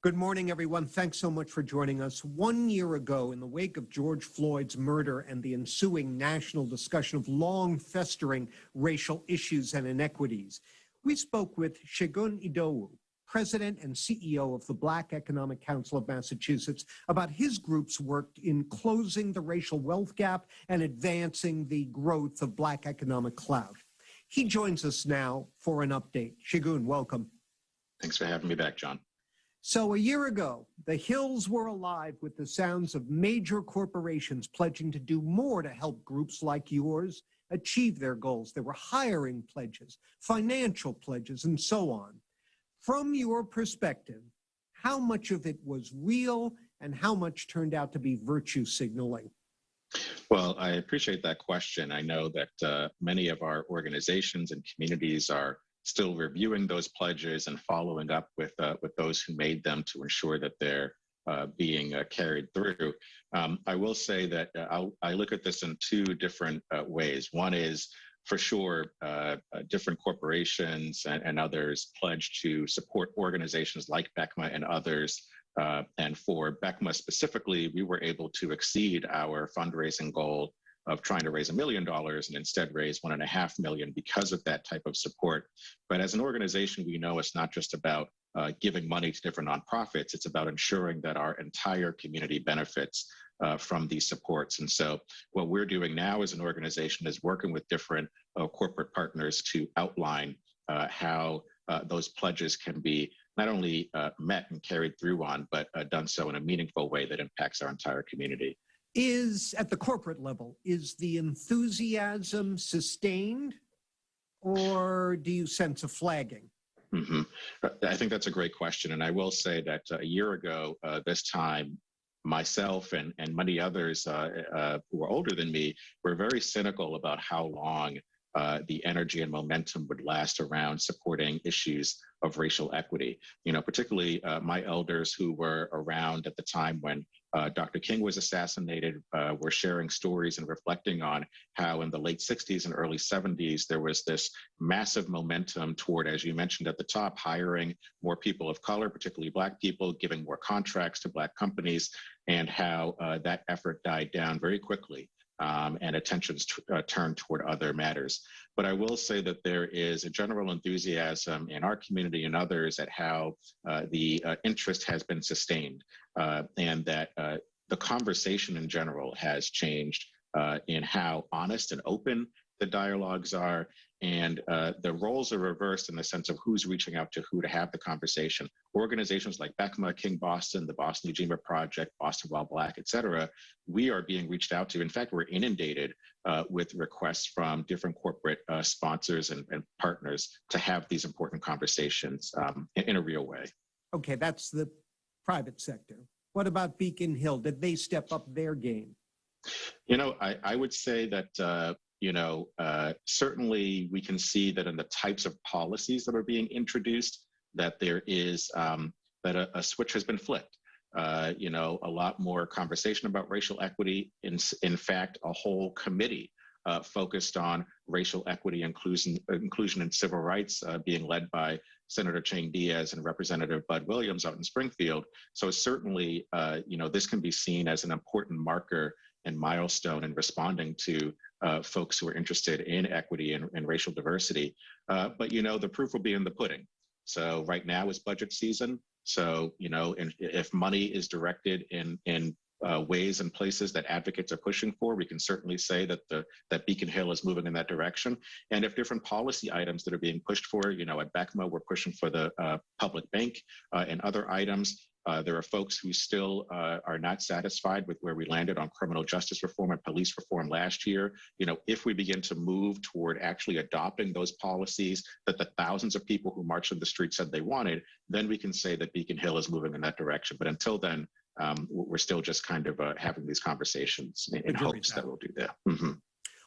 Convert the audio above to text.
Good morning, everyone. Thanks so much for joining us. 1 year ago, in the wake of George Floyd's murder and the ensuing national discussion of long festering racial issues and inequities, we spoke with Segun Idowu, President and CEO of the Black Economic Council of Massachusetts, about his group's work in closing the racial wealth gap and advancing the growth of Black economic clout. He joins us now for an update. Segun, welcome. Thanks for having me back, John. So a year ago, the hills were alive with the sounds of major corporations pledging to do more to help groups like yours achieve their goals. There were hiring pledges, financial pledges, and so on. From your perspective, how much of it was real and how much turned out to be virtue signaling? Well, I appreciate that question. I know that many of our organizations and communities are still reviewing those pledges and following up with those who made them to ensure that they're being carried through. I will say that I look at this in two different ways. One is, for sure, different corporations and others pledge to support organizations like BECMA and others. And for BECMA specifically, we were able to exceed our fundraising goal of trying to raise $1 million and instead raise $1.5 million because of that type of support. But as an organization, we know it's not just about giving money to different nonprofits. It's about ensuring that our entire community benefits from these supports. And so what we're doing now as an organization is working with different corporate partners to outline how those pledges can be not only met and carried through on, but done so in a meaningful way that impacts our entire community. At the corporate level, is the enthusiasm sustained, or do you sense a flagging? Mm-hmm. I think that's a great question. And I will say that a year ago, this time, myself and many others who are older than me were very cynical about how long the energy and momentum would last around supporting issues of racial equity. You know, particularly my elders who were around at the time when Dr. King was assassinated, were sharing stories and reflecting on how in the late 60s and early 70s, there was this massive momentum toward, as you mentioned at the top, hiring more people of color, particularly Black people, giving more contracts to Black companies, and how that effort died down very quickly. And attentions turned toward other matters. But I will say that there is a general enthusiasm in our community and others at how the interest has been sustained, and that the conversation in general has changed in how honest and open the dialogues are, and the roles are reversed in the sense of who's reaching out to who to have the conversation. Organizations like BECMA, King Boston, the Boston Ujima Project, Boston While Black, et cetera, we are being reached out to. In fact, we're inundated with requests from different corporate sponsors and partners to have these important conversations in a real way. Okay, that's the private sector. What about Beacon Hill? Did they step up their game? You know, I would say that certainly we can see that in the types of policies that are being introduced, that there is that a switch has been flipped. A lot more conversation about racial equity. In fact, a whole committee focused on racial equity, inclusion and civil rights, being led by Senator Chang Diaz and Representative Bud Williams out in Springfield. So certainly, this can be seen as an important marker and milestone in responding to folks who are interested in equity and racial diversity. But, the proof will be in the pudding. So right now is budget season. So, if money is directed in ways and places that advocates are pushing for, we can certainly say that that Beacon Hill is moving in that direction. And if different policy items that are being pushed for, at BECMA, we're pushing for the public bank and other items. There are folks who still are not satisfied with where we landed on criminal justice reform and police reform last year. If we begin to move toward actually adopting those policies that the thousands of people who marched in the street said they wanted, then we can say that Beacon Hill is moving in that direction. But until then, we're still just kind of having these conversations in hopes that we'll do that. Mm-hmm.